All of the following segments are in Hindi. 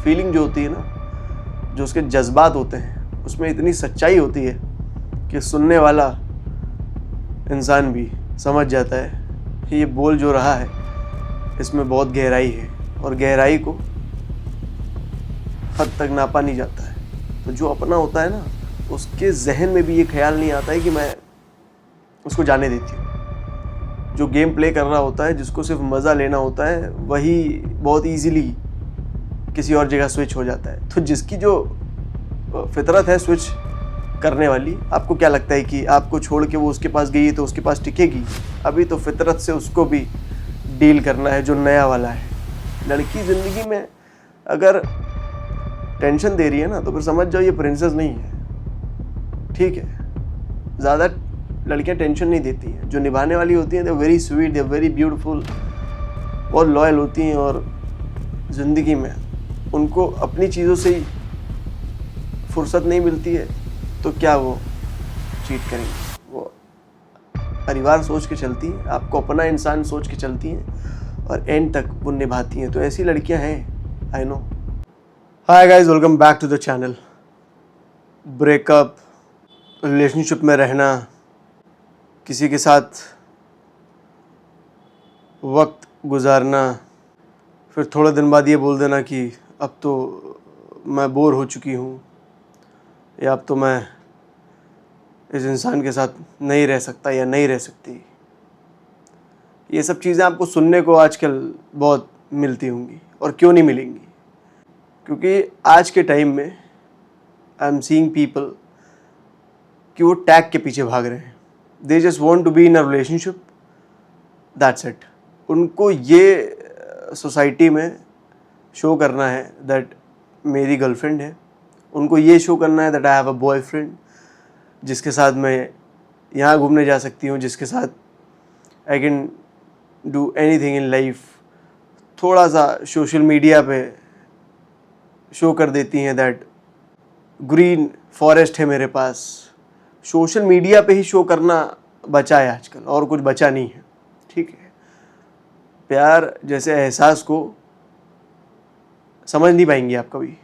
फीलिंग जो होती है ना, जो उसके जज्बात होते हैं, उसमें इतनी सच्चाई होती है कि सुनने वाला इंसान भी समझ जाता है कि ये बोल जो रहा है इसमें बहुत गहराई है, और गहराई को हद तक नापा नहीं जाता है। तो जो अपना होता है ना, उसके जहन में भी ये ख्याल नहीं आता है कि मैं उसको जाने देती हूँ। जो गेम प्ले कर रहा होता है, जिसको सिर्फ मज़ा लेना होता है, वही बहुत इजीली किसी और जगह स्विच हो जाता है। तो जिसकी जो फितरत है स्विच करने वाली, आपको क्या लगता है कि आपको छोड़ के वो उसके पास गई है तो उसके पास टिकेगी? अभी तो फितरत से उसको भी डील करना है जो नया वाला है। लड़की ज़िंदगी में अगर टेंशन दे रही है ना, तो फिर समझ जाओ ये प्रिंसेस नहीं है। ठीक है, ज़्यादा लड़कियां टेंशन नहीं देती हैं। जो निभाने वाली होती हैं, they very sweet, they very beautiful, बहुत लॉयल होती हैं, और ज़िंदगी में उनको अपनी चीज़ों से ही फुर्सत नहीं मिलती है, तो क्या वो चीट करेंगी? वो परिवार सोच के चलती हैं, आपको अपना इंसान सोच के चलती हैं, और एंड तक वो निभाती हैं। तो ऐसी लड़कियां हैं, I know. Hi guys, welcome back to the channel. Breakup, relationship में रहना, किसी के साथ वक्त गुजारना, फिर थोड़े दिन बाद ये बोल देना कि अब तो मैं बोर हो चुकी हूँ, या अब तो मैं इस इंसान के साथ नहीं रह सकता या नहीं रह सकती। ये सब चीज़ें आपको सुनने को आजकल बहुत मिलती होंगी, और क्यों नहीं मिलेंगी? क्योंकि आज के टाइम में आई एम सीइंग पीपल कि वो टैग के पीछे भाग रहे हैं। They just want to be in a relationship, that's it. उनको ये सोसाइटी में शो करना है दैट मेरी गर्लफ्रेंड है, उनको ये शो करना है that I have a boyfriend, जिसके साथ मैं यहाँ घूमने जा सकती हूँ, जिसके साथ I can do anything in life. थोड़ा सा सोशल मीडिया पे शो कर देती हैं दैट ग्रीन फॉरेस्ट है मेरे पास। सोशल मीडिया पे ही शो करना बचा है आजकल, और कुछ बचा नहीं है। ठीक है, प्यार जैसे एहसास को समझ नहीं पाएंगी आप कभी।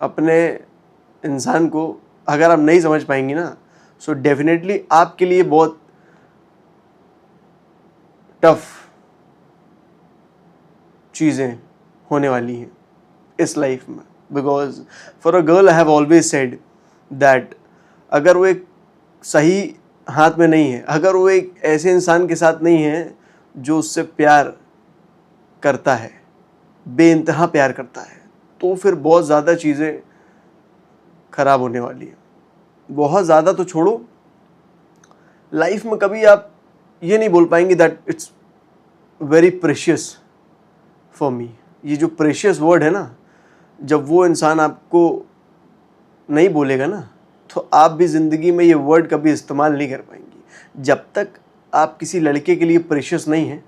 अपने इंसान को अगर आप नहीं समझ पाएंगी ना, सो डेफिनेटली आपके लिए बहुत टफ चीज़ें होने वाली हैं इस लाइफ में। Because for a girl I have always said that अगर वो एक सही हाथ में नहीं है, अगर वो एक ऐसे इंसान के साथ नहीं है जो उससे प्यार करता है, बेइंतहा प्यार करता है, तो फिर बहुत ज़्यादा चीज़ें ख़राब होने वाली है। बहुत ज़्यादा तो छोड़ो, लाइफ में कभी आप ये नहीं बोल पाएंगे that it's very precious for me. ये जो प्रेशियस वर्ड है ना, जब वो इंसान आपको नहीं बोलेगा ना, तो आप भी ज़िंदगी में ये वर्ड कभी इस्तेमाल नहीं कर पाएंगी। जब तक आप किसी लड़के के लिए प्रेशियस नहीं हैं,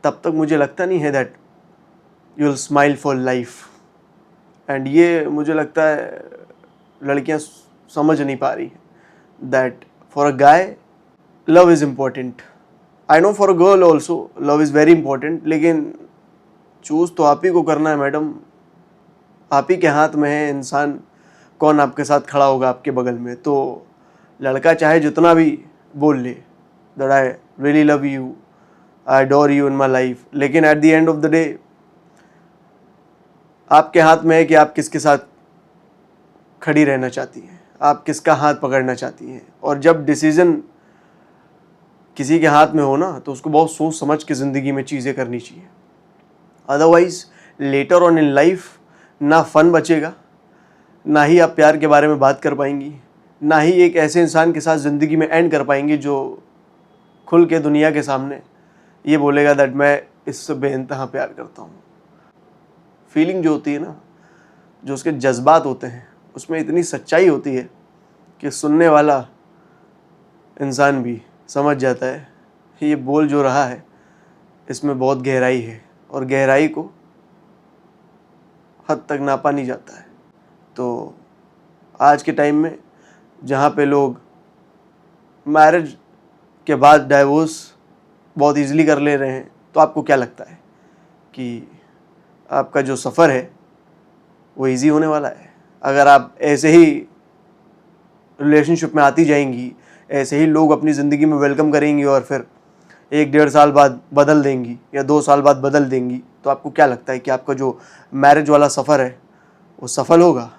तब तक मुझे लगता नहीं है that you will smile for life. And ये मुझे लगता है लड़कियां समझ नहीं पा रही हैं that for a guy love is important. I know for a girl also love is very important, लेकिन चूज़ तो आप ही को करना है मैडम। आप ही के हाथ में है इंसान कौन आपके साथ खड़ा होगा आपके बगल में। तो लड़का चाहे जितना भी बोल ले that I really love you, I adore you in my life, लेकिन at the end of the day आपके हाथ में है कि आप किसके साथ खड़ी रहना चाहती हैं, आप किसका हाथ पकड़ना चाहती हैं। और जब डिसीज़न किसी के हाथ में हो ना, तो उसको बहुत सोच समझ के ज़िंदगी में चीज़ें करनी चाहिए। Otherwise later on in life ना फन बचेगा, ना ही आप प्यार के बारे में बात कर पाएंगी, ना ही एक ऐसे इंसान के साथ ज़िंदगी में एंड कर पाएंगी जो खुल के दुनिया के सामने ये बोलेगा दैट मैं इससे बेइंतहा प्यार करता हूँ। फीलिंग जो होती है ना, जो उसके जज्बात होते हैं, उसमें इतनी सच्चाई होती है कि सुनने वाला इंसान भी समझ जाता है कि ये बोल जो रहा है इसमें बहुत गहराई है, और गहराई को हद तक नापा नहीं जाता है। तो आज के टाइम में जहाँ पे लोग मैरिज के बाद डाइवोर्स बहुत इजीली कर ले रहे हैं, तो आपको क्या लगता है कि आपका जो सफ़र है वो इजी होने वाला है। अगर आप ऐसे ही रिलेशनशिप में आती जाएंगी, ऐसे ही लोग अपनी ज़िंदगी में वेलकम करेंगी और फिर 1-1.5 साल बाद बदल देंगी या 2 साल बाद बदल देंगी, तो आपको क्या लगता है कि आपका जो मैरिज वाला सफ़र है वो सफल होगा?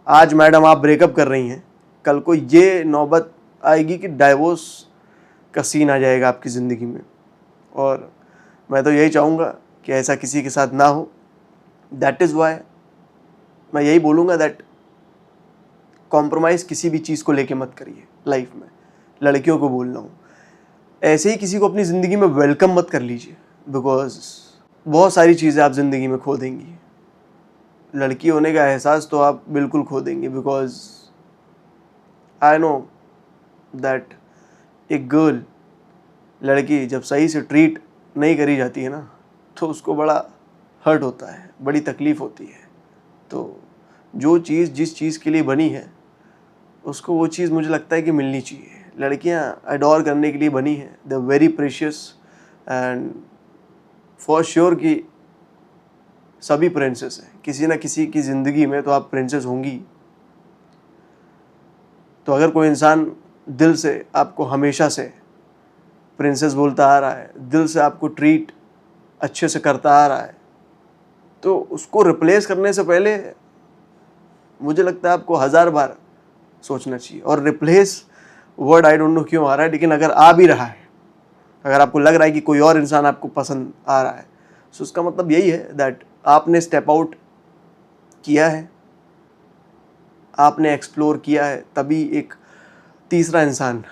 आज मैडम आप ब्रेकअप कर रही हैं, कल को ये नौबत आएगी कि डाइवोर्स का सीन आ जाएगा आपकी ज़िंदगी में, और मैं तो यही चाहूँगा कि ऐसा किसी के साथ ना हो। दैट इज़ वाई मैं यही बोलूँगा दैट कॉम्प्रोमाइज़ किसी भी चीज़ को लेके मत करिए लाइफ में। लड़कियों को बोल रहा हूँ, ऐसे ही किसी को अपनी ज़िंदगी में वेलकम मत कर लीजिए, बिकॉज बहुत सारी चीज़ें आप ज़िंदगी में खो देंगी। लड़की होने का एहसास तो आप बिल्कुल खो देंगे, बिकॉज आई नो दैट एक गर्ल, लड़की जब सही से ट्रीट नहीं करी जाती है ना, तो उसको बड़ा हर्ट होता है, बड़ी तकलीफ़ होती है। तो जो चीज़ जिस चीज़ के लिए बनी है उसको वो चीज़ मुझे लगता है कि मिलनी चाहिए। लड़कियां अडोर करने के लिए बनी हैं, they are very precious, and for sure कि सभी प्रिंसेस हैं। किसी ना किसी की ज़िंदगी में तो आप प्रिंसेस होंगी। तो अगर कोई इंसान दिल से आपको हमेशा से प्रिंसेस बोलता आ रहा है, दिल से आपको ट्रीट अच्छे से करता आ रहा है, तो उसको रिप्लेस करने से पहले मुझे लगता है आपको 1000 बार सोचना चाहिए। और replace word I don't know क्यों आ रहा है, लेकिन अगर आ भी रहा है, अगर आपको लग रहा है कि कोई और इंसान आपको पसंद आ रहा है, तो उसका मतलब यही है दैट आपने स्टेप आउट किया है, आपने एक्सप्लोर किया है, तभी एक तीसरा इंसान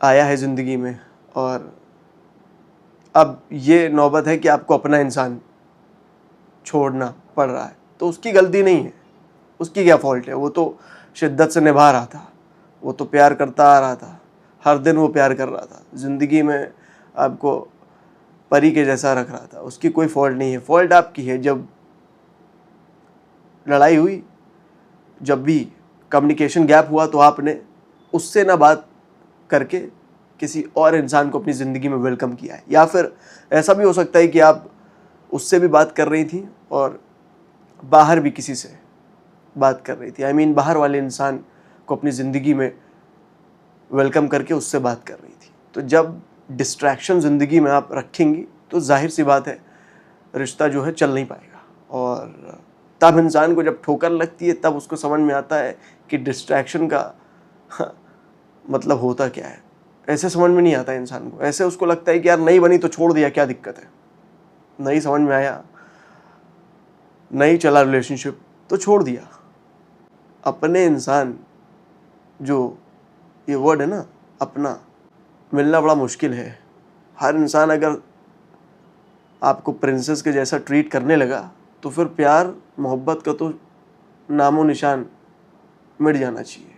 आया है ज़िंदगी में। और अब ये नौबत है कि आपको अपना इंसान छोड़ना पड़ रहा है, तो उसकी गलती नहीं है, उसकी क्या फ़ॉल्ट है? वो तो शिद्दत से निभा रहा था, वो तो प्यार करता आ रहा था, हर दिन वो प्यार कर रहा था, ज़िंदगी में आपको परी के जैसा रख रहा था, उसकी कोई फ़ॉल्ट नहीं है। फ़ॉल्ट आपकी है जब लड़ाई हुई, जब भी कम्युनिकेशन गैप हुआ, तो आपने उससे ना बात करके किसी और इंसान को अपनी ज़िंदगी में वेलकम किया है। या फिर ऐसा भी हो सकता है कि आप उससे भी बात कर रही थी और बाहर भी किसी से बात कर रही थी, आई मीन बाहर वाले इंसान को अपनी ज़िंदगी में वेलकम करके उससे बात कर रही थी। तो जब डिस्ट्रैक्शन ज़िंदगी में आप रखेंगी तो जाहिर सी बात है रिश्ता जो है चल नहीं पाएगा। और तब इंसान को जब ठोकर लगती है तब उसको समझ में आता है कि डिस्ट्रैक्शन का मतलब होता क्या है। ऐसे समझ में नहीं आता इंसान को, ऐसे उसको लगता है कि यार नहीं बनी तो छोड़ दिया, क्या दिक्कत है, नहीं समझ में आया, नहीं चला रिलेशनशिप तो छोड़ दिया। अपने इंसान, जो ये वर्ड है ना अपना, मिलना बड़ा मुश्किल है। हर इंसान अगर आपको प्रिंसेस के जैसा ट्रीट करने लगा तो फिर प्यार मोहब्बत का तो नामो निशान मिट जाना चाहिए,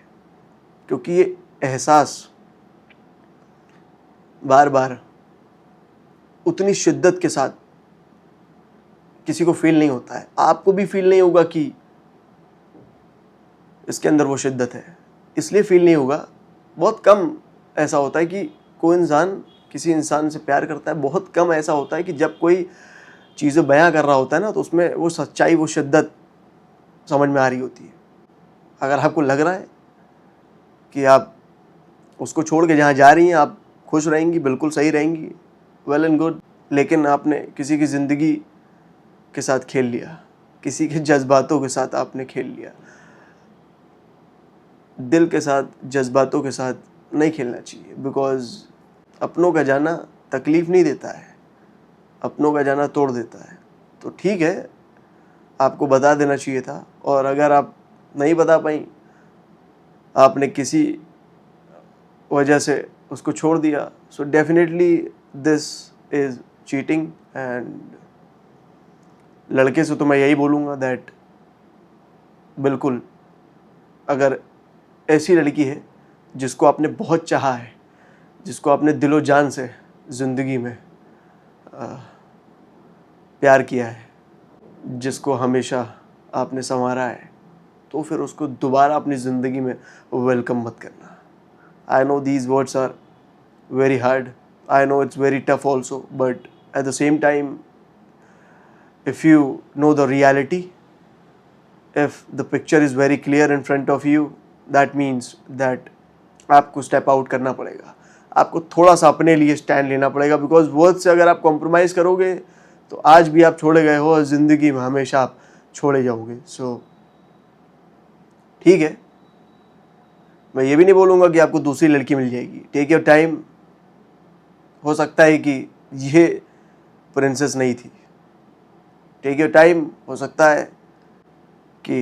क्योंकि ये एहसास बार बार उतनी शिद्दत के साथ किसी को फील नहीं होता है। आपको भी फील नहीं होगा कि इसके अंदर वो शिद्दत है, इसलिए फील नहीं होगा। बहुत कम ऐसा होता है कि कोई इंसान किसी इंसान से प्यार करता है, बहुत कम ऐसा होता है कि जब कोई चीज़ें बयां कर रहा होता है ना तो उसमें वो सच्चाई, वो शिद्दत समझ में आ रही होती है। अगर आपको लग रहा है कि आप उसको छोड़ के जहाँ जा रही हैं आप खुश रहेंगी, बिल्कुल सही रहेंगी, वेल एंड गुड, लेकिन आपने किसी की ज़िंदगी के साथ खेल लिया, किसी के जज्बातों के साथ आपने खेल लिया। दिल के साथ, जज्बातों के साथ नहीं खेलना चाहिए, बिकॉज़ अपनों का जाना तकलीफ़ नहीं देता है, अपनों का जाना तोड़ देता है। तो ठीक है, आपको बता देना चाहिए था, और अगर आप नहीं बता पाई, आपने किसी वजह से उसको छोड़ दिया, so definitely this is cheating. And लड़के से तो मैं यही बोलूँगा दैट बिल्कुल, अगर ऐसी लड़की है जिसको आपने बहुत चाहा है, जिसको आपने दिलो जान से ज़िंदगी में प्यार किया है, जिसको हमेशा आपने संवारा है, तो फिर उसको दोबारा अपनी ज़िंदगी में वेलकम मत करना। I know these words are very hard, I know it's very tough also, but at the same time If you know the reality, if the picture is very clear in front of you, that means that आपको स्टेप आउट करना पड़ेगा, आपको थोड़ा सा अपने लिए स्टैंड लेना पड़ेगा, बिकॉज वर्थ से अगर आप कॉम्प्रोमाइज़ करोगे तो आज भी आप छोड़े गए हो और ज़िंदगी में हमेशा आप छोड़े जाओगे. सो ठीक है, मैं ये भी नहीं बोलूँगा कि आपको दूसरी लड़की मिल जाएगी. Take your time. हो सकता है कि ये प्रिंसेस नहीं थी. Take your time. हो सकता है कि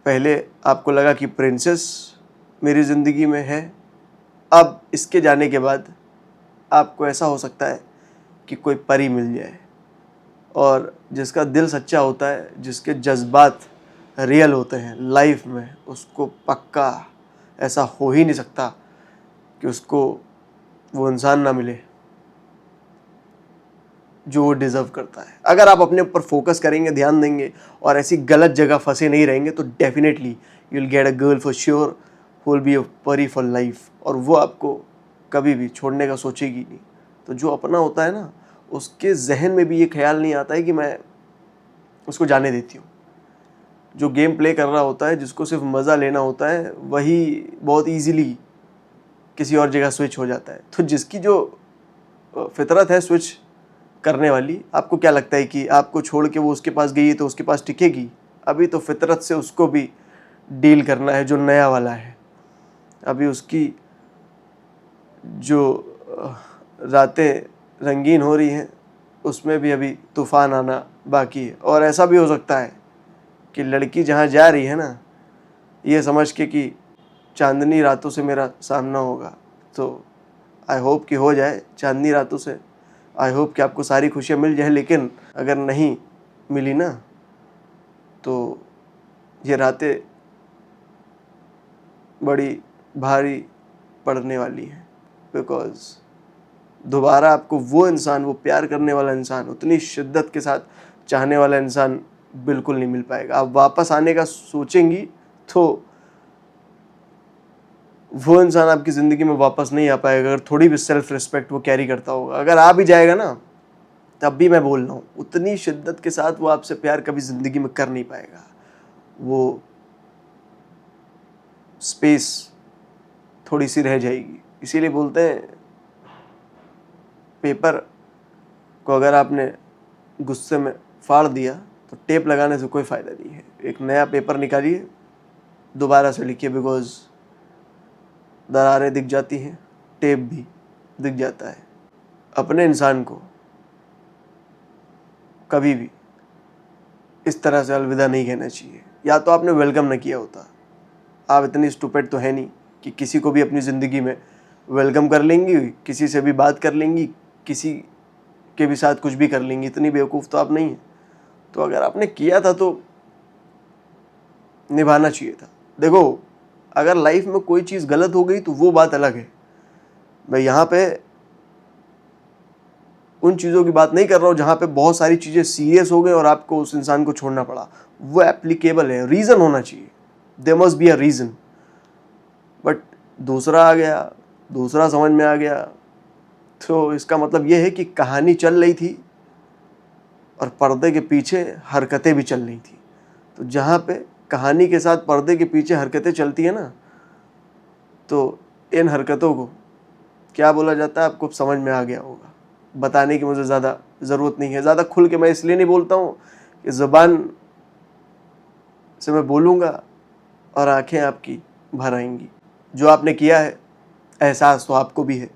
पहले आपको लगा कि प्रिंसेस मेरी ज़िंदगी में है, अब इसके जाने के बाद आपको ऐसा हो सकता है कि कोई परी मिल जाए. और जिसका दिल सच्चा होता है, जिसके जज्बात रियल होते हैं लाइफ में, उसको पक्का ऐसा हो ही नहीं सकता कि उसको वो इंसान ना मिले जो वो डिज़र्व करता है. अगर आप अपने ऊपर फोकस करेंगे, ध्यान देंगे और ऐसी गलत जगह फंसे नहीं रहेंगे तो definitely you will get a girl for sure who will be a परी फॉर लाइफ. और वो आपको कभी भी छोड़ने का सोचेगी नहीं. तो जो अपना होता है ना, उसके जहन में भी ये ख्याल नहीं आता है कि मैं उसको जाने देती हूँ. जो गेम प्ले कर रहा होता है, जिसको सिर्फ मज़ा लेना होता है, वही बहुत ईजीली किसी और जगह स्विच हो जाता है. तो जिसकी जो फितरत है स्विच करने वाली, आपको क्या लगता है कि आपको छोड़ के वो उसके पास गई है तो उसके पास टिकेगी? अभी तो फितरत से उसको भी डील करना है जो नया वाला है. अभी उसकी जो रातें रंगीन हो रही हैं, उसमें भी अभी तूफ़ान आना बाकी है. और ऐसा भी हो सकता है कि लड़की जहाँ जा रही है ना, ये समझ के कि चांदनी रातों से मेरा सामना होगा, तो आई होप कि हो जाए चांदनी रातों से. आई होप कि आपको सारी खुशियाँ मिल जाए. लेकिन अगर नहीं मिली ना, तो ये रातें बड़ी भारी पड़ने वाली हैं. बिकॉज़ दोबारा आपको वो इंसान, वो प्यार करने वाला इंसान, उतनी शिद्दत के साथ चाहने वाला इंसान बिल्कुल नहीं मिल पाएगा. आप वापस आने का सोचेंगी तो वो इंसान आपकी ज़िंदगी में वापस नहीं आ पाएगा अगर थोड़ी भी सेल्फ रिस्पेक्ट वो कैरी करता होगा. अगर आ भी जाएगा ना, तब भी मैं बोल रहा हूँ, उतनी शिद्दत के साथ वो आपसे प्यार कभी ज़िंदगी में कर नहीं पाएगा. वो स्पेस थोड़ी सी रह जाएगी. इसीलिए बोलते हैं, पेपर को अगर आपने गुस्से में फाड़ दिया तो टेप लगाने से कोई फ़ायदा नहीं है. एक नया पेपर निकालिए, दोबारा से लिखिए. बिकॉज़ दरारें दिख जाती हैं, टेप भी दिख जाता है. अपने इंसान को कभी भी इस तरह से अलविदा नहीं कहना चाहिए. या तो आपने वेलकम न किया होता. आप इतनी स्टूपिड तो है नहीं कि किसी को भी अपनी ज़िंदगी में वेलकम कर लेंगी, किसी से भी बात कर लेंगी, किसी के भी साथ कुछ भी कर लेंगी. इतनी बेवकूफ़ तो आप नहीं हैं. तो अगर आपने किया था तो निभाना चाहिए था. देखो, अगर लाइफ में कोई चीज़ गलत हो गई तो वो बात अलग है. मैं यहाँ पे उन चीज़ों की बात नहीं कर रहा हूँ जहाँ पे बहुत सारी चीज़ें सीरियस हो गई और आपको उस इंसान को छोड़ना पड़ा. वो एप्लीकेबल है, रीज़न होना चाहिए. There must be a reason. But दूसरा आ गया, दूसरा समझ में आ गया, तो इसका मतलब ये है कि कहानी चल रही थी और पर्दे के पीछे हरकतें भी चल रही थी. तो जहाँ पे कहानी के साथ पर्दे के पीछे हरकतें चलती है ना, तो इन हरकतों को क्या बोला जाता है आपको समझ में आ गया होगा. बताने की मुझे ज़्यादा ज़रूरत नहीं है. ज़्यादा खुल के मैं इसलिए नहीं बोलता हूँ कि ज़ुबान से मैं बोलूँगा और आंखें आपकी भर आएंगी. जो आपने किया है, एहसास तो आपको भी है.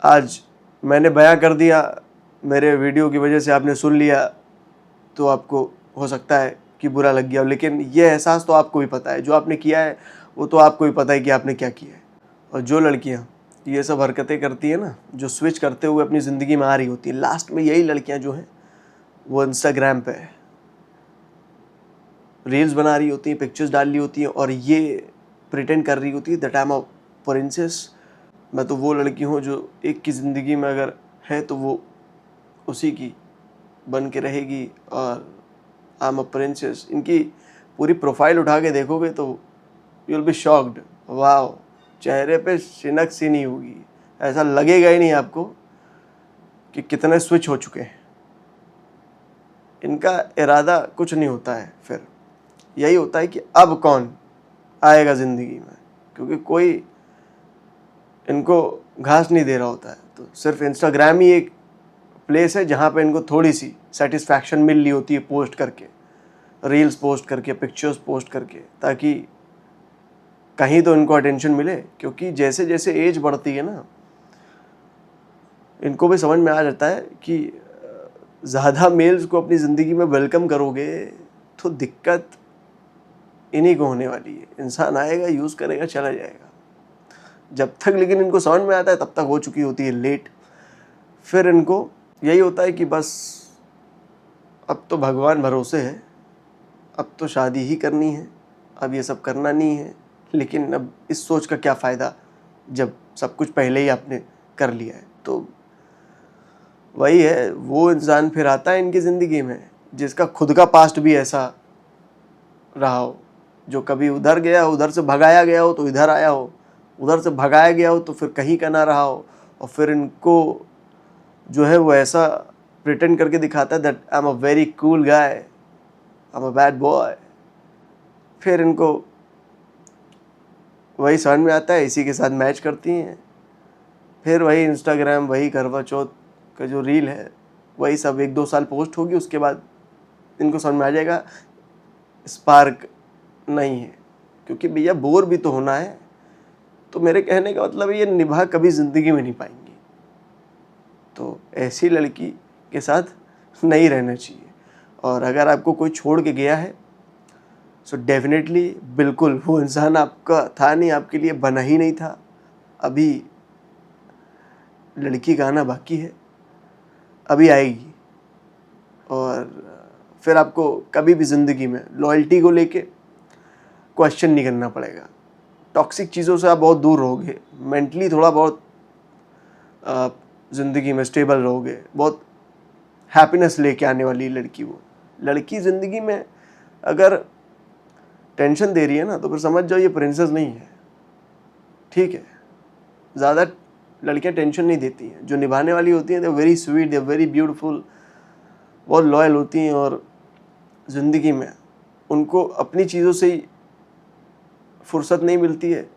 आज मैंने बयां कर दिया, मेरे वीडियो की वजह से आपने सुन लिया, तो आपको हो सकता है कि बुरा लग गया. लेकिन ये एहसास तो आपको भी पता है. जो आपने किया है वो तो आपको भी पता है कि आपने क्या किया है. और जो लड़कियाँ ये सब हरकतें करती है ना, जो स्विच करते हुए अपनी ज़िंदगी में आ रही होती है, लास्ट में यही लड़कियाँ जो हैं वो इंस्टाग्राम पे रील्स बना रही होती हैं, पिक्चर्स डाल रही होती हैं और ये प्रिटेंड कर रही होती है that I am a princess. मैं तो वो लड़की हूँ जो एक की ज़िंदगी में अगर है तो वो उसी की बन के रहेगी और आई एम अ प्रिंसेस. इनकी पूरी प्रोफाइल उठा के देखोगे तो you will be shocked. Wow, चेहरे पे शिनक सी नहीं होगी. ऐसा लगेगा ही नहीं आपको कि कितने स्विच हो चुके हैं. इनका इरादा कुछ नहीं होता है, फिर यही होता है कि अब कौन आएगा ज़िंदगी में, क्योंकि कोई इनको घास नहीं दे रहा होता है। तो सिर्फ इंस्टाग्राम ही एक प्लेस है जहाँ पे इनको थोड़ी सी सेटिस्फैक्शन मिल रही होती है पोस्ट करके, रील्स पोस्ट करके, पिक्चर्स पोस्ट करके, ताकि कहीं तो इनको अटेंशन मिले। क्योंकि जैसे जैसे एज बढ़ती है ना, इनको भी समझ में आ जाता है कि ज़्यादा मेल्स को अपनी ज़िंदगी में वेलकम करोगे तो दिक्कत इन्हीं को होने वाली है। इंसान आएगा, यूज़ करेगा, चला जाएगा। जब तक लेकिन इनको समझ में आता है तब तक हो चुकी होती है लेट। फिर इनको यही होता है कि बस अब तो भगवान भरोसे है, अब तो शादी ही करनी है, अब ये सब करना नहीं है। लेकिन अब इस सोच का क्या फ़ायदा जब सब कुछ पहले ही आपने कर लिया है। तो वही है, वो इंसान फिर आता है इनकी ज़िंदगी में जिसका खुद का पास्ट भी ऐसा रहा हो, जो कभी उधर गया, उधर से भगाया गया हो तो इधर आया हो, उधर से भगाया गया हो तो फिर कहीं का ना रहा हो, और फिर इनको जो है वो ऐसा प्रिटेंड करके दिखाता है that I am a very cool guy, I am a bad boy. फिर इनको वही समझ में आता है, इसी के साथ मैच करती हैं। फिर वही इंस्टाग्राम, वही करवा चौथ का जो रील है, वही सब 1-2 साल पोस्ट होगी, उसके बाद इनको समझ में आ जाएगा स्पार्क नहीं है। क्योंकि भैया बोर भी तो होना है। तो मेरे कहने का मतलब ये निभा कभी ज़िंदगी में नहीं पाएंगी। तो ऐसी लड़की के साथ नहीं रहना चाहिए। और अगर आपको कोई छोड़ के गया है सो डेफिनेटली बिल्कुल वो इंसान आपका था नहीं, आपके लिए बना ही नहीं था। अभी लड़की का आना बाकी है, अभी आएगी। और फिर आपको कभी भी ज़िंदगी में लॉयल्टी को लेके क्वेश्चन नहीं करना पड़ेगा। टॉक्सिक चीज़ों से आप बहुत दूर रहोगे, मेंटली थोड़ा बहुत ज़िंदगी में स्टेबल रहोगे। बहुत हैप्पीनेस लेके आने वाली लड़की वो लड़की ज़िंदगी में अगर टेंशन दे रही है ना, तो फिर समझ जाओ ये प्रिंसेस नहीं है। ठीक है, ज़्यादा लड़कियां टेंशन नहीं देती हैं। जो निभाने वाली होती हैं, they very sweet, they very beautiful, बहुत लॉयल होती हैं। और ज़िंदगी में उनको अपनी चीज़ों से ही फुर्सत नहीं मिलती है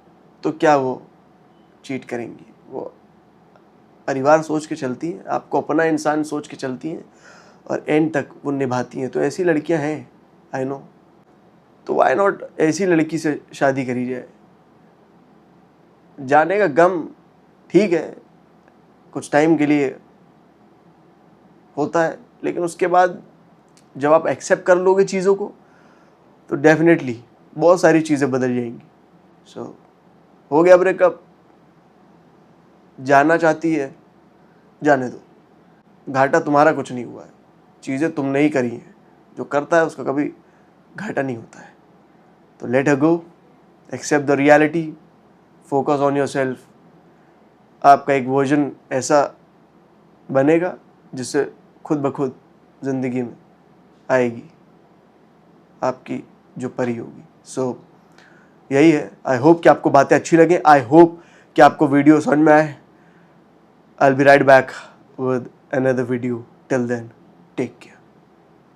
तो क्या वो चीट करेंगी। वो परिवार सोच के चलती हैं, आपको अपना इंसान सोच के चलती हैं, और एंड तक वो निभाती हैं। तो ऐसी लड़कियां हैं, आई नो। तो वाई नॉट ऐसी लड़की से शादी करी जाए। जाने का गम ठीक है, कुछ टाइम के लिए होता है, लेकिन उसके बाद जब आप एक्सेप्ट कर लोगे चीज़ों को तो डेफिनेटली बहुत सारी चीज़ें बदल जाएंगी। सो हो गया ब्रेकअप, जाना चाहती है, जाने दो। घाटा तुम्हारा कुछ नहीं हुआ है, चीज़ें तुमने ही करी हैं। जो करता है उसका कभी घाटा नहीं होता है। तो let her go, accept the reality, focus on yourself. आपका एक वर्जन ऐसा बनेगा जिससे खुद ब खुद ज़िंदगी में आएगी आपकी जो परी होगी। सो यही है। आई होप कि आपको बातें अच्छी लगे। आई होप कि आपको वीडियो समझ में आए। I will be right back with another video. Till then, take care.